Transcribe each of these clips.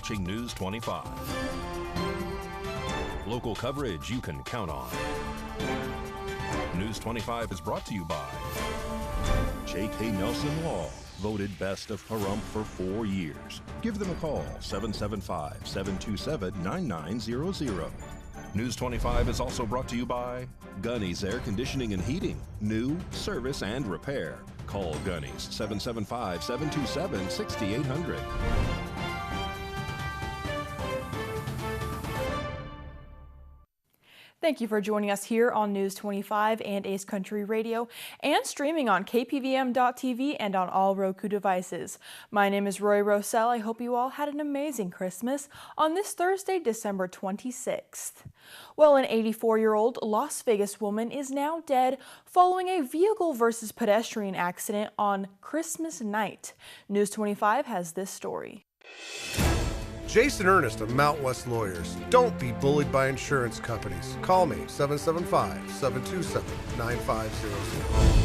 watching News 25. Local coverage you can count on. News 25 is brought to you by J.K. Nelson Law, voted best of Pahrump for 4 years. Give them a call, 775-727-9900. News 25 is also brought to you by Gunny's Air Conditioning and Heating. New, service, and repair. Call Gunny's, 775-727-6800. Thank you for joining us here on News 25 and Ace Country Radio and streaming on KPVM.TV and on all Roku devices. My name is Roy Rosell. I hope you all had an amazing Christmas on this Thursday, December 26th. Well, an 84-year-old Las Vegas woman is now dead following a vehicle versus pedestrian accident on Christmas night. News 25 has this story. Jason Ernest of Mount West Lawyers. Don't be bullied by insurance companies. Call me, 775-727-9500.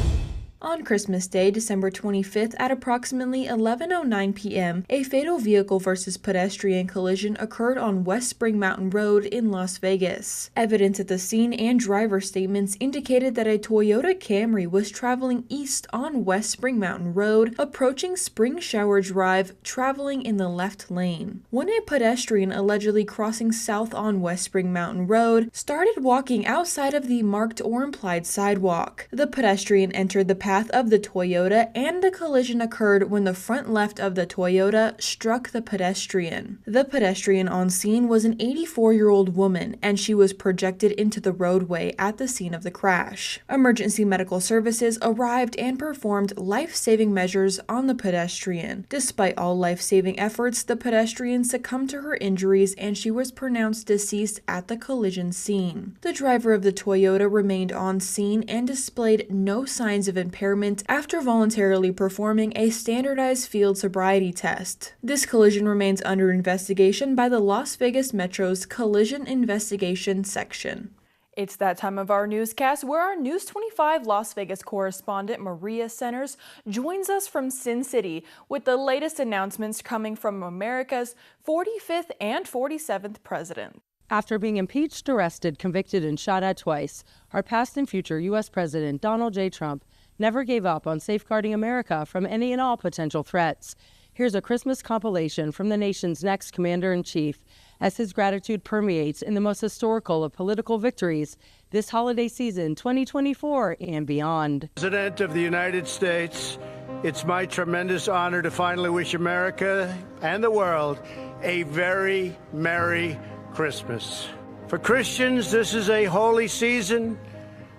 On Christmas Day, December 25th at approximately 11:09 p.m., a fatal vehicle versus pedestrian collision occurred on West Spring Mountain Road in Las Vegas. Evidence at the scene and driver statements indicated that a Toyota Camry was traveling east on West Spring Mountain Road, approaching Spring Shower Drive, traveling in the left lane. When a pedestrian allegedly crossing south on West Spring Mountain Road started walking outside of the marked or implied sidewalk, the pedestrian entered the path of the Toyota, and the collision occurred when the front left of the Toyota struck the pedestrian. The pedestrian on scene was an 84-year-old woman, and she was projected into the roadway at the scene of the crash. Emergency medical services arrived and performed life-saving measures on the pedestrian. Despite all life-saving efforts, the pedestrian succumbed to her injuries and she was pronounced deceased at the collision scene. The driver of the Toyota remained on scene and displayed no signs of impairment after voluntarily performing a standardized field sobriety test. This collision remains under investigation by the Las Vegas Metro's Collision Investigation Section. It's that time of our newscast where our News 25 Las Vegas correspondent Maria Centers joins us from Sin City with the latest announcements coming from America's 45th and 47th president. After being impeached, arrested, convicted, and shot at twice, our past and future U.S. President Donald J. Trump never gave up on safeguarding America from any and all potential threats. Here's a Christmas compilation from the nation's next commander-in-chief as his gratitude permeates in the most historical of political victories this holiday season 2024 and beyond. President of the United States, it's my tremendous honor to finally wish America and the world a very Merry Christmas. For Christians, this is a holy season,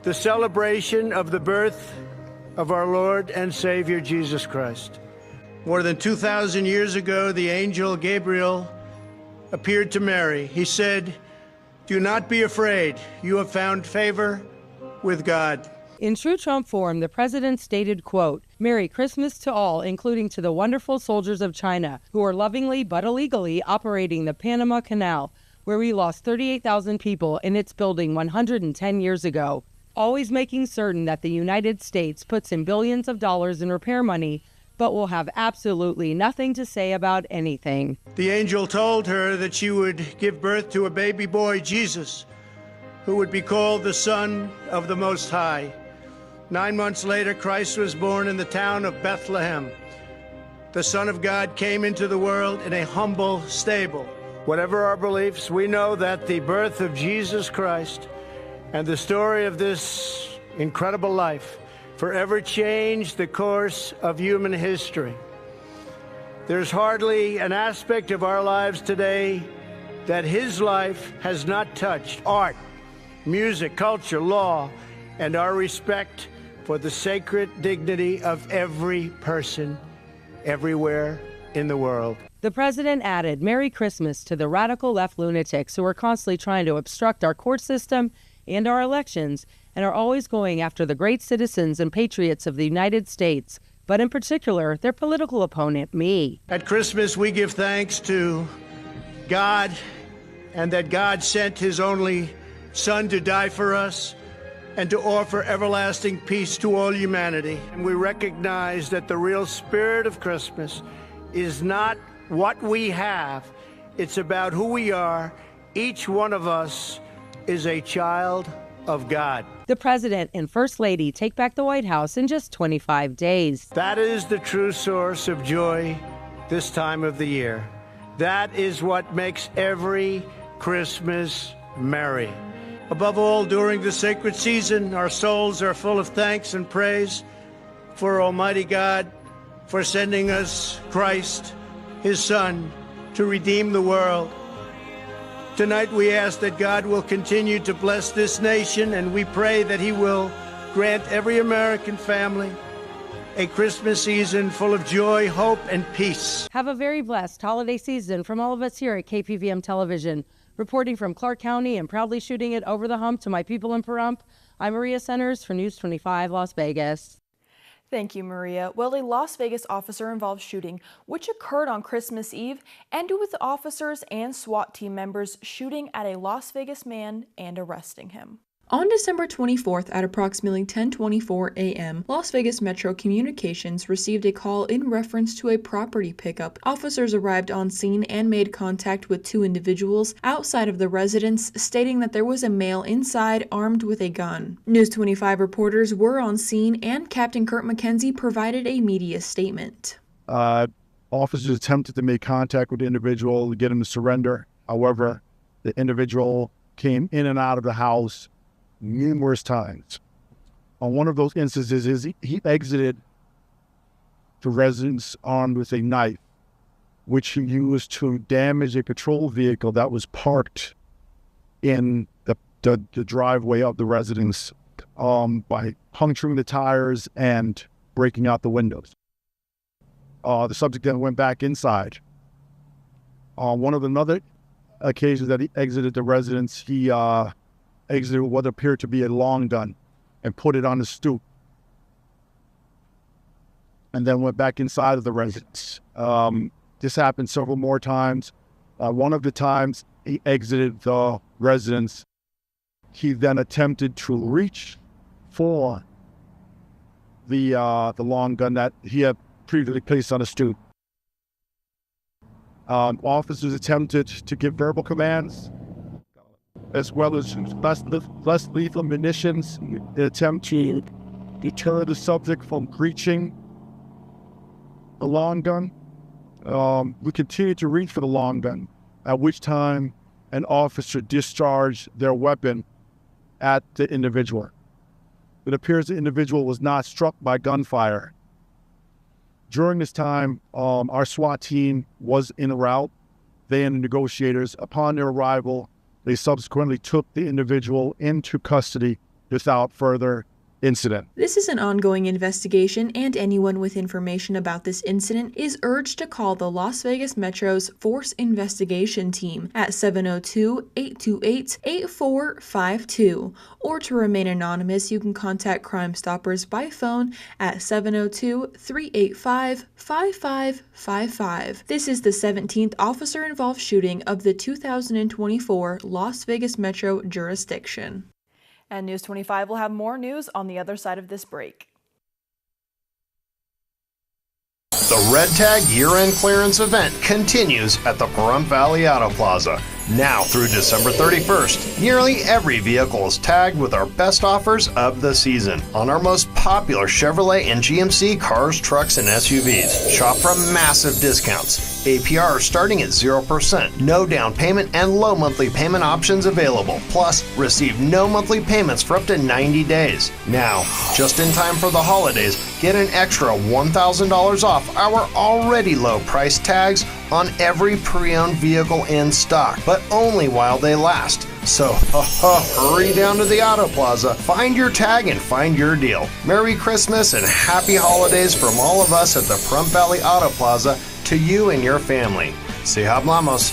the celebration of the birth of our Lord and Savior Jesus Christ. More than 2,000 years ago, the angel Gabriel appeared to Mary. He said, "Do not be afraid. You have found favor with God." In true Trump form, the president stated, quote, "Merry Christmas to all, including to the wonderful soldiers of China who are lovingly but illegally operating the Panama Canal, where we lost 38,000 people in its building 110 years ago. Always making certain that the United States puts in billions of dollars in repair money, but will have absolutely nothing to say about anything." The angel told her that she would give birth to a baby boy, Jesus, who would be called the Son of the Most High. 9 months later, Christ was born in the town of Bethlehem. The Son of God came into the world in a humble stable. Whatever our beliefs, we know that the birth of Jesus Christ and the story of this incredible life forever changed the course of human history. There's hardly an aspect of our lives today that his life has not touched. Art, music, culture, law, and our respect for the sacred dignity of every person everywhere in the world. The president added Merry Christmas to the radical left lunatics who are constantly trying to obstruct our court system and our elections, and are always going after the great citizens and patriots of the United States, but in particular, their political opponent, me. At Christmas, we give thanks to God, and that God sent his only Son to die for us and to offer everlasting peace to all humanity. And we recognize that the real spirit of Christmas is not what we have, It's about who we are. Each one of us is a child of God. The president and first lady take back the White House in just 25 days. That is the true source of joy this time of the year. That is what makes every Christmas merry. Above all, during the sacred season, our souls are full of thanks and praise for Almighty God for sending us Christ, His Son, to redeem the world. Tonight we ask that God will continue to bless this nation, and we pray that He will grant every American family a Christmas season full of joy, hope, and peace. Have a very blessed holiday season from all of us here at KPVM Television. Reporting from Clark County and proudly shooting it over the hump to my people in Pahrump, I'm Maria Centers for News 25 Las Vegas. Thank you, Maria. Well, a Las Vegas officer-involved shooting, which occurred on Christmas Eve, ended with officers and SWAT team members shooting at a Las Vegas man and arresting him. On December 24th at approximately 10:24 a.m., Las Vegas Metro Communications received a call in reference to a property pickup. Officers arrived on scene and made contact with two individuals outside of the residence, stating that there was a male inside armed with a gun. News 25 reporters were on scene, and Captain Kurt McKenzie provided a media statement. Officers attempted to make contact with the individual to get him to surrender. However, the individual came in and out of the house numerous times. On one of those instances, he exited the residence armed with a knife, which he used to damage a patrol vehicle that was parked in the driveway of the residence by puncturing the tires and breaking out the windows. The subject then went back inside. On one of another occasions that he exited the residence, he exited what appeared to be a long gun and put it on the stoop, and then went back inside of the residence. This happened several more times. One of the times he exited the residence, he then attempted to reach for the long gun that he had previously placed on a stoop. Officers attempted to give verbal commands, as well as less lethal munitions, in an attempt to deter the subject from reaching the long gun. We continued to reach for the long gun, at which time an officer discharged their weapon at the individual. It appears the individual was not struck by gunfire. During this time, our SWAT team was en route. They and the negotiators, upon their arrival, they subsequently took the individual into custody without further incident. This is an ongoing investigation, and anyone with information about this incident is urged to call the Las Vegas Metro's Force Investigation Team at 702-828-8452. Or to remain anonymous, you can contact Crime Stoppers by phone at 702-385-5555. This is the 17th officer-involved shooting of the 2024 Las Vegas Metro jurisdiction. And News 25 will have more news on the other side of this break. The Red Tag year-end clearance event continues at the Pahrump Valley Auto Plaza. Now through December 31st, nearly every vehicle is tagged with our best offers of the season on our most popular Chevrolet and GMC cars, trucks, and SUVs. Shop for massive discounts. APR starting at 0%, no down payment, and low monthly payment options available. Plus, receive no monthly payments for up to 90 days. Now, just in time for the holidays, get an extra $1,000 off our already low price tags on every pre-owned vehicle in stock, but only while they last. So, hurry down to the Auto Plaza, find your tag, and find your deal. Merry Christmas and Happy Holidays from all of us at the Pahrump Valley Auto Plaza to you and your family. Si hablamos.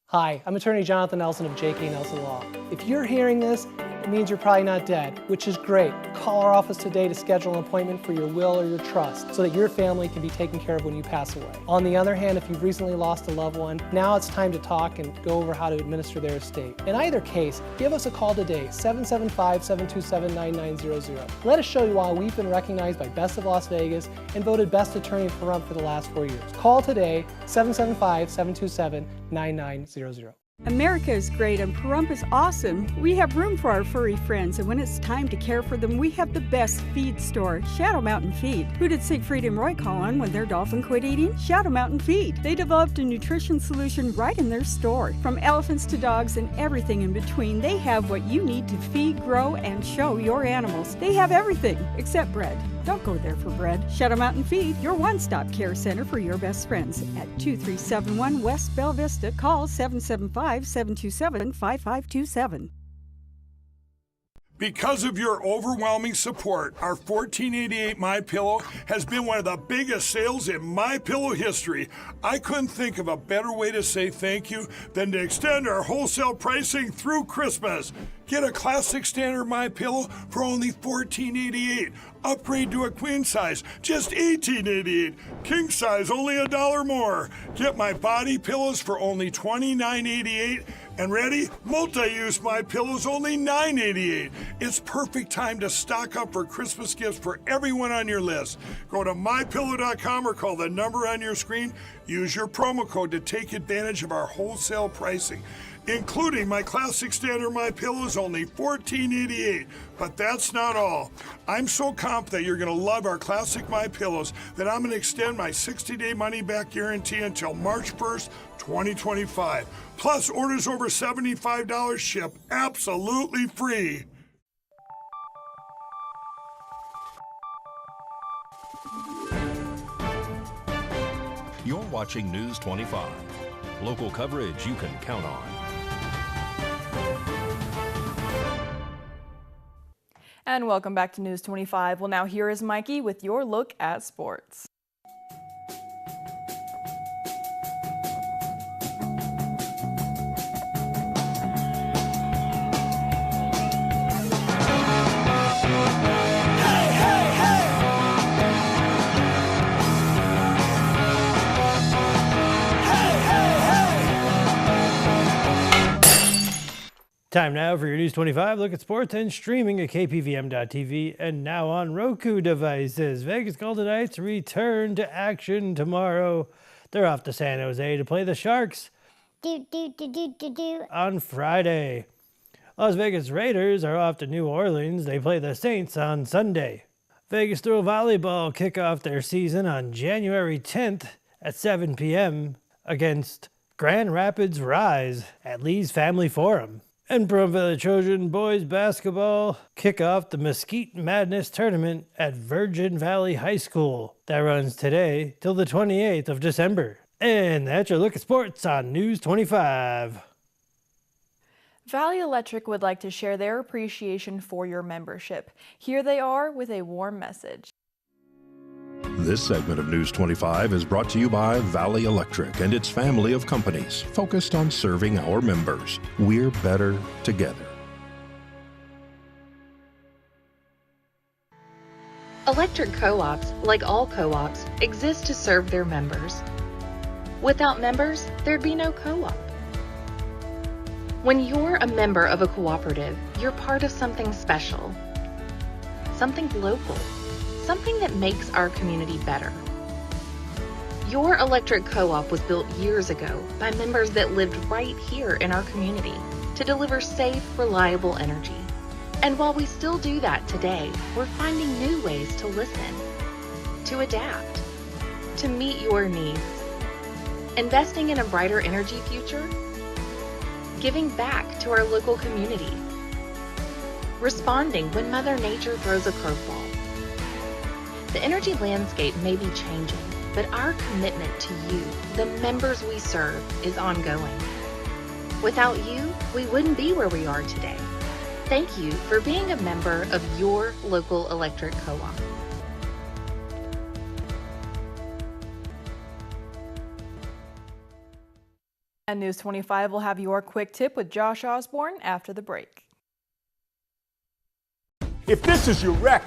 Hi, I'm attorney Jonathan Nelson of J.K. Nelson Law. If you're hearing this it means you're probably not dead, which is great. Call our office today to schedule an appointment for your will or your trust so that your family can be taken care of when you pass away. On the other hand, if you've recently lost a loved one, now it's time to talk and go over how to administer their estate. In either case, give us a call today, 775-727-9900. Let us show you why we've been recognized by Best of Las Vegas and voted Best Attorney for Pahrump for the last 4 years. Call today, 775-727-9900. America is great and Pahrump is awesome. We have room for our furry friends, and when it's time to care for them, we have the best feed store, Shadow Mountain Feed. Who did Siegfried and Roy call on when their dolphin quit eating? Shadow Mountain Feed. They developed a nutrition solution right in their store. From elephants to dogs and everything in between, they have what you need to feed, grow, and show your animals. They have everything except bread. Don't go there for bread. Shadow Mountain Feed, your one-stop care center for your best friends. At 2371 West Bella Vista, call 775-727-5527. Because of your overwhelming support, our $14.88 MyPillow has been one of the biggest sales in MyPillow history. I couldn't think of a better way to say thank you than to extend our wholesale pricing through Christmas. Get a classic standard MyPillow for only $14.88. Upgrade to a queen size, just $18.88. King size, only $1 more. Get my body pillows for only $29.88. And ready? Multi-use MyPillows, only $9.88. It's perfect time to stock up for Christmas gifts for everyone on your list. Go to MyPillow.com or call the number on your screen. Use your promo code to take advantage of our wholesale pricing. Including my classic standard MyPillows, only $14.88. But that's not all. I'm so confident you're going to love our classic MyPillows that I'm going to extend my 60-day money-back guarantee until March 1st, 2025. Plus, orders over $75 ship absolutely free. You're watching News 25. Local coverage you can count on. And welcome back to News 25. Well, now here is Mikey with your look at sports. Time now for your News 25 look at sports and streaming at KPVM.TV and now on Roku devices. Vegas Golden Knights return to action tomorrow. They're off to San Jose to play the Sharks on Friday. Las Vegas Raiders are off to New Orleans. They play the Saints on Sunday. Vegas Throw Volleyball kick off their season on January 10th at 7 p.m. against Grand Rapids Rise at Lee's Family Forum. And Pahrump Valley Trojan boys basketball kick off the Mesquite Madness tournament at Virgin Valley High School. That runs today till the 28th of December. And that's your look at sports on News 25. Valley Electric would like to share their appreciation for your membership. Here they are with a warm message. This segment of News 25 is brought to you by Valley Electric and its family of companies focused on serving our members. We're better together. Electric co-ops, like all co-ops, exist to serve their members. Without members, there'd be no co-op. When you're a member of a cooperative, you're part of something special, something local, something that makes our community better. Your electric co-op was built years ago by members that lived right here in our community to deliver safe, reliable energy. And while we still do that today, we're finding new ways to listen, to adapt, to meet your needs. Investing in a brighter energy future, giving back to our local community, responding when Mother Nature throws a curveball. The energy landscape may be changing, but our commitment to you, the members we serve, is ongoing. Without you, we wouldn't be where we are today. Thank you for being a member of your local electric co-op. And News 25 will have your quick tip with Josh Osborne after the break. If this is your wreck,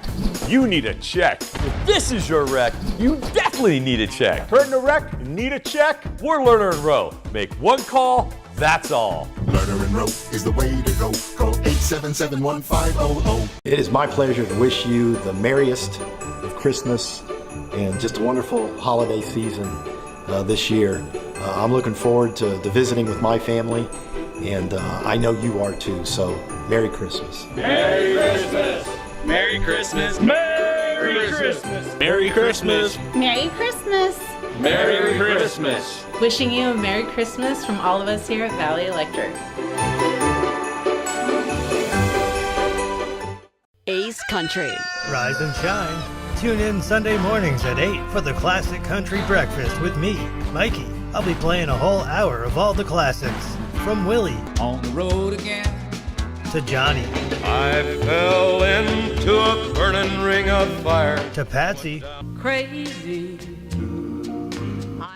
you need a check. If this is your wreck, you definitely need a check. Hurt in a wreck? You need a check? We're Lerner and Rowe. Make one call, that's all. Lerner and Rowe is the way to go. Call 877-1500. It is my pleasure to wish you the merriest of Christmas and just a wonderful holiday season this year. I'm looking forward to visiting with my family, and I know you are too, so Merry Christmas. Merry Christmas! Merry Christmas! Merry Christmas! Merry Christmas! Merry Christmas! Merry Christmas! Wishing you a Merry Christmas from all of us here at Valley Electric. Ace Country. Rise and shine. Tune in Sunday mornings at 8 for the Classic Country Breakfast with me, Mikey. I'll be playing a whole hour of all the classics. From Willie. On the road again. To Johnny. I fell into a burning ring of fire. To Patsy. Crazy.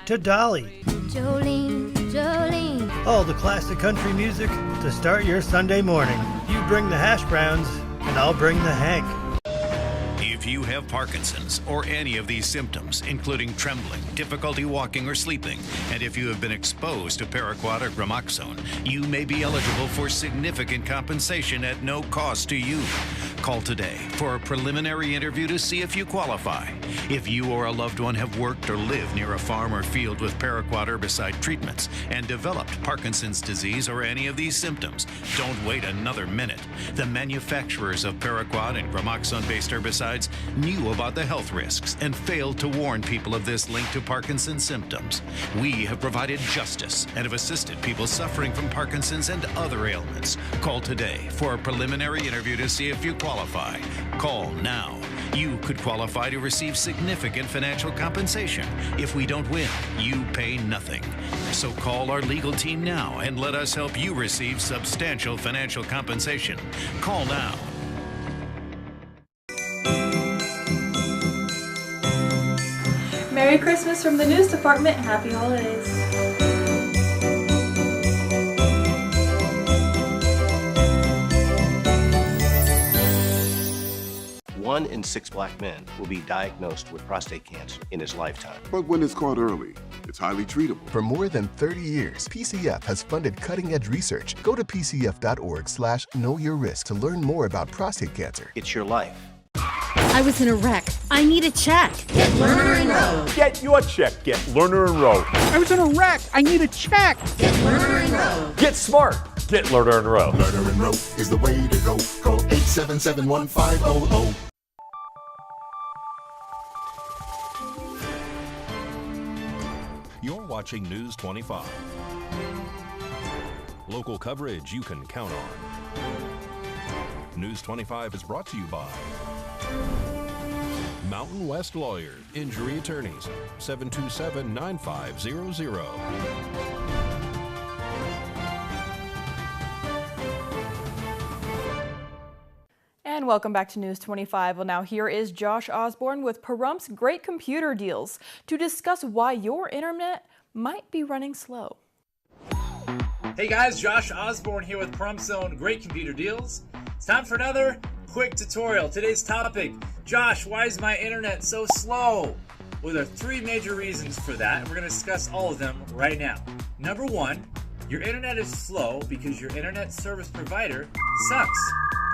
To Dolly. Jolene, Jolene. All the classic country music to start your Sunday morning. You bring the hash browns, and I'll bring the Hank. If you have Parkinson's or any of these symptoms, including trembling, difficulty walking or sleeping, and if you have been exposed to paraquat or gramoxone, you may be eligible for significant compensation at no cost to you. Call today for a preliminary interview to see if you qualify. If you or a loved one have worked or lived near a farm or field with paraquat herbicide treatments and developed Parkinson's disease or any of these symptoms, don't wait another minute. The manufacturers of paraquat and gramoxone-based herbicides knew about the health risks and failed to warn people of this link to Parkinson's symptoms. We have provided justice and have assisted people suffering from Parkinson's and other ailments. Call today for a preliminary interview to see if you qualify. Call now. You could qualify to receive significant financial compensation. If we don't win, you pay nothing. So call our legal team now and let us help you receive substantial financial compensation. Call now. Merry Christmas from the news department. Happy holidays. One in 6 black men will be diagnosed with prostate cancer in his lifetime. But when it's caught early, it's highly treatable. For more than 30 years, PCF has funded cutting-edge research. Go to pcf.org/knowyourrisk to learn more about prostate cancer. It's your life. I was in a wreck. I need a check. Get Lerner and Rowe. Get your check. Get Lerner and Rowe. I was in a wreck. I need a check. Get Lerner and Rowe. Get smart. Get Lerner and Rowe. Lerner and Rowe is the way to go. Call 877-1500. You're watching News 25. Local coverage you can count on. News 25 is brought to you by Mountain West Lawyer, Injury Attorneys, 727-9500. And welcome back to News 25. Well, now here is Josh Osborne with Parump's Great Computer Deals to discuss why your internet might be running slow. Hey guys, Josh Osborne here with Parump's own Great Computer Deals. It's time for another quick tutorial. Today's topic, Josh, why is my internet so slow? Well, there are 3 major reasons for that, and we're going to discuss all of them right now. Number 1, your internet is slow because your internet service provider sucks.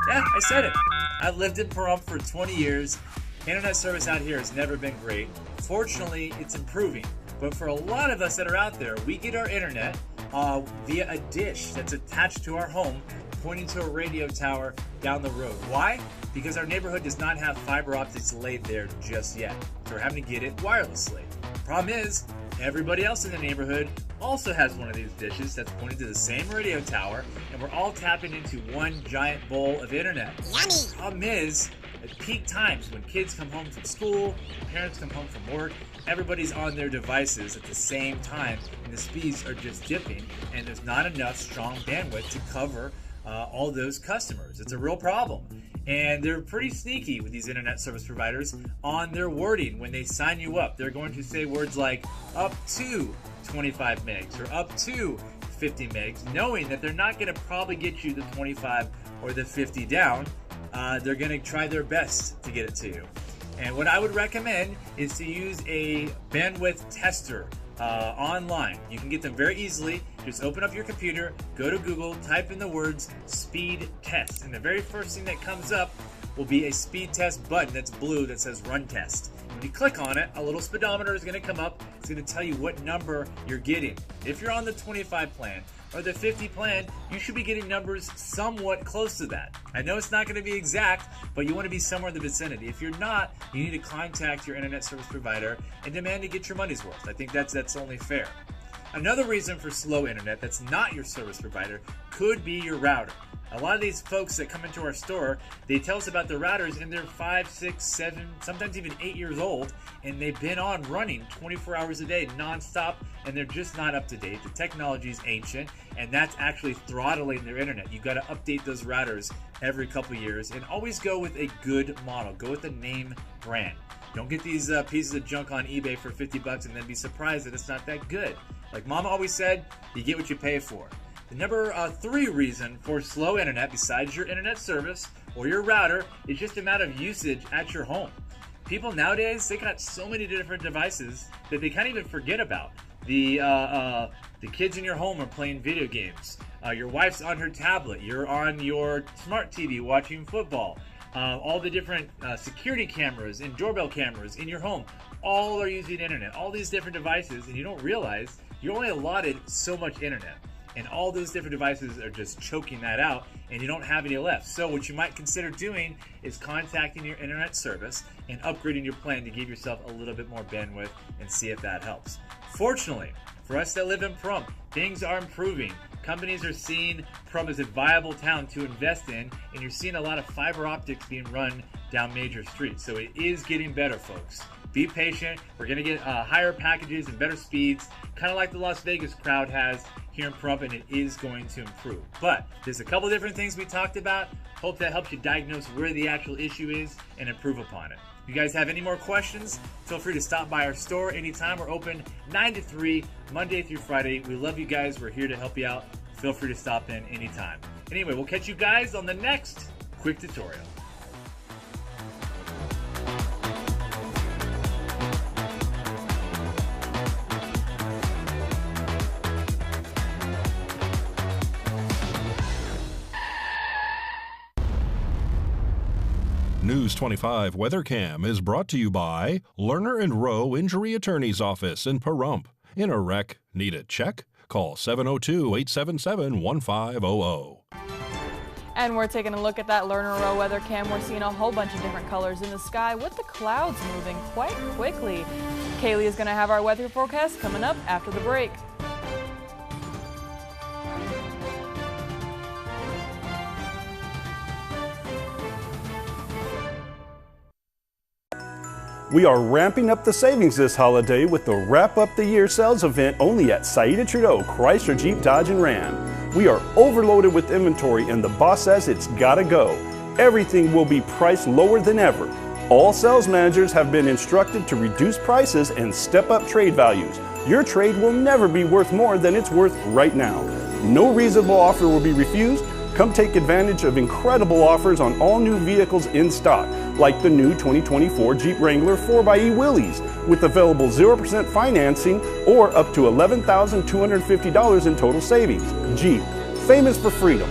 Yeah, I said it. I've lived in Pahrump for 20 years. Internet service out here has never been great. Fortunately, it's improving. But for a lot of us that are out there, we get our internet via a dish that's attached to our home, pointing to a radio tower down the road. Why? Because our neighborhood does not have fiber optics laid there just yet. So we're having to get it wirelessly. Problem is, everybody else in the neighborhood also has one of these dishes that's pointed to the same radio tower, and we're all tapping into one giant bowl of internet. Yummy! Problem is, at peak times when kids come home from school, parents come home from work, everybody's on their devices at the same time, and the speeds are just dipping, and there's not enough strong bandwidth to cover all those customers. It's a real problem. And they're pretty sneaky with these internet service providers on their wording. When they sign you up, they're going to say words like up to 25 megs or up to 50 megs, knowing that they're not going to probably get you the 25 or the 50 down. they're going to try their best to get it to you. And what I would recommend is to use a bandwidth tester online. You can get them very easily. Just open up your computer, go to Google, type in the words speed test, and the very first thing that comes up will be a speed test button that's blue that says run test. When you click on it, a little speedometer is going to come up. It's going to tell you what number you're getting. If you're on the 25 plan or the 50 plan, you should be getting numbers somewhat close to that. I know it's not going to be exact, but you want to be somewhere in the vicinity. If you're not, you need to contact your internet service provider and demand to get your money's worth. I think that's only fair. Another reason for slow internet that's not your service provider could be your router. A lot of these folks that come into our store, they tell us about their routers and they're 5, 6, 7, sometimes even 8 years old, and they've been on running 24 hours a day nonstop, and they're just not up to date. The technology is ancient, and that's actually throttling their internet. You've got to update those routers every couple years, and always go with a good model. Go with a name brand. Don't get these pieces of junk on eBay for $50 and then be surprised that it's not that good. Like Mama always said, you get what you pay for. The number 3 reason for slow internet, besides your internet service or your router, is just the amount of usage at your home. People nowadays, they got so many different devices that they can't even forget about. The kids in your home are playing video games. Your wife's on her tablet. You're on your smart TV watching football. All the different security cameras and doorbell cameras in your home, all are using internet. All these different devices, and you don't realize you're only allotted so much internet. And all those different devices are just choking that out, and you don't have any left. So what you might consider doing is contacting your internet service and upgrading your plan to give yourself a little bit more bandwidth and see if that helps. Fortunately, for us that live in Pahrump, things are improving. Companies are seeing Pahrump as a viable town to invest in, and you're seeing a lot of fiber optics being run down major streets. So it is getting better, folks. Be patient. We're going to get higher packages and better speeds, kind of like the Las Vegas crowd has here in Pahrump, and it is going to improve. But there's a couple different things we talked about. Hope that helps you diagnose where the actual issue is and improve upon it. If you guys have any more questions, feel free to stop by our store anytime. We're open 9 to 3, Monday through Friday. We love you guys. We're here to help you out. Feel free to stop in anytime. Anyway, we'll catch you guys on the next quick tutorial. News 25 WeatherCam is brought to you by Lerner & Rowe Injury Attorney's Office in Pahrump. In a wreck, need a check? Call 702-877-1500. And we're taking a look at that Lerner Rowe weather cam. We're seeing a whole bunch of different colors in the sky with the clouds moving quite quickly. Kaylee is going to have our weather forecast coming up after the break. We are ramping up the savings this holiday with the Wrap Up the Year sales event only at Saida Trudeau Chrysler Jeep Dodge and Ram. We are overloaded with inventory and the boss says it's gotta go. Everything will be priced lower than ever. All sales managers have been instructed to reduce prices and step up trade values. Your trade will never be worth more than it's worth right now. No reasonable offer will be refused. Come take advantage of incredible offers on all new vehicles in stock, like the new 2024 Jeep Wrangler 4xe Willys, with available 0% financing or up to $11,250 in total savings. Jeep, famous for freedom.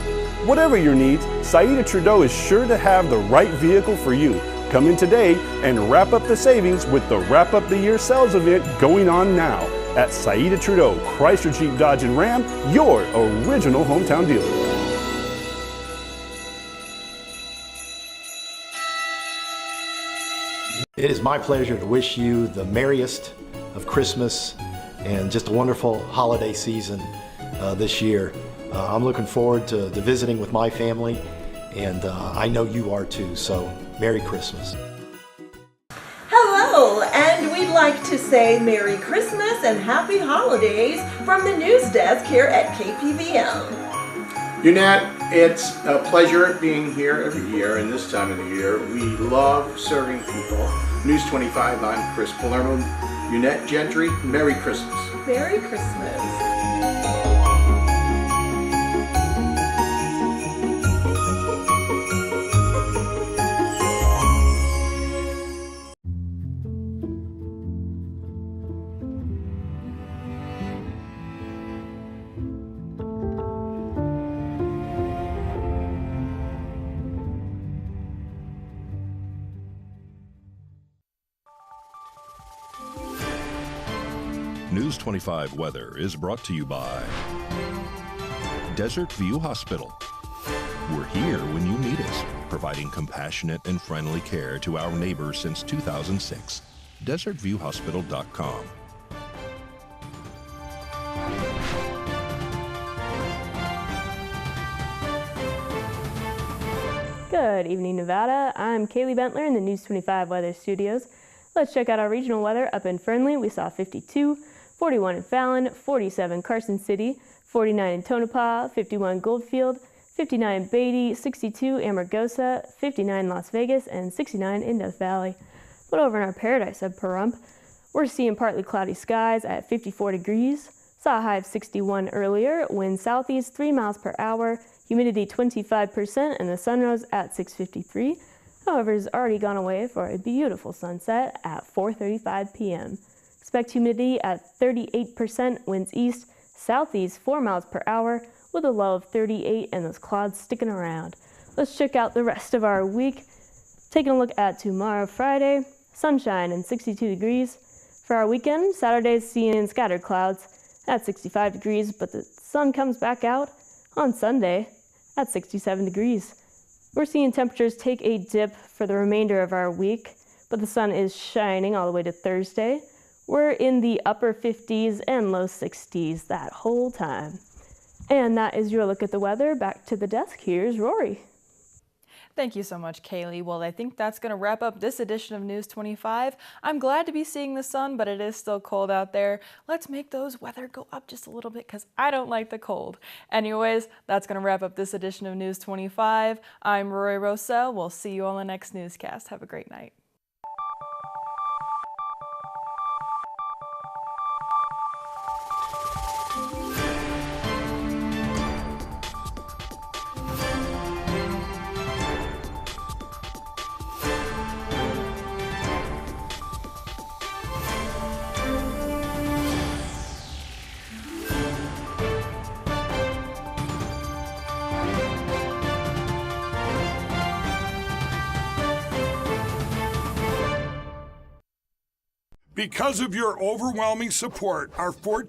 Whatever your needs, Saida Trudeau is sure to have the right vehicle for you. Come in today and wrap up the savings with the Wrap Up the Year sales event going on now at Saida Trudeau Chrysler Jeep Dodge and Ram, your original hometown dealer. It is my pleasure to wish you the merriest of Christmas and just a wonderful holiday season this year. I'm looking forward to visiting with my family, and I know you are too, so Merry Christmas. Hello, and we'd like to say Merry Christmas and Happy Holidays from the news desk here at KPVM. Unette, it's a pleasure being here every year, and this time of the year, we love serving people. News 25, I'm Chris Palermo. Unette Gentry, Merry Christmas. Merry Christmas. News 25 weather is brought to you by Desert View Hospital. We're here when you need us, providing compassionate and friendly care to our neighbors since 2006. DesertViewHospital.com. Good evening, Nevada. I'm Kaylee Bentler in the News 25 Weather Studios. Let's check out our regional weather. Up in Fernley, we saw 52, 41 in Fallon, 47 Carson City, 49 in Tonopah, 51 Goldfield, 59 Beatty, 62 Amargosa, 59 Las Vegas, and 69 in Death Valley. But over in our Paradise of Pahrump, we're seeing partly cloudy skies at 54 degrees. Saw a high of 61 earlier, wind southeast 3 miles per hour, humidity 25%, and the sun rose at 6:53. However, it's already gone away for a beautiful sunset at 4:35 p.m. Expect humidity at 38%, winds east, southeast 4 miles per hour, with a low of 38 and those clouds sticking around. Let's check out the rest of our week. Taking a look at tomorrow, Friday, sunshine and 62 degrees. For our weekend, Saturday's seeing scattered clouds at 65 degrees, but the sun comes back out on Sunday at 67 degrees. We're seeing temperatures take a dip for the remainder of our week, but the sun is shining all the way to Thursday. We're in the upper 50s and low 60s that whole time. And that is your look at the weather. Back to the desk, here's Rory. Thank you so much, Kaylee. Well, I think that's going to wrap up this edition of News 25. I'm glad to be seeing the sun, but it is still cold out there. Let's make those weather go up just a little bit because I don't like the cold. Anyways, that's going to wrap up this edition of News 25. I'm Rory Rosell. We'll see you on the next newscast. Have a great night. Because of your overwhelming support, our 14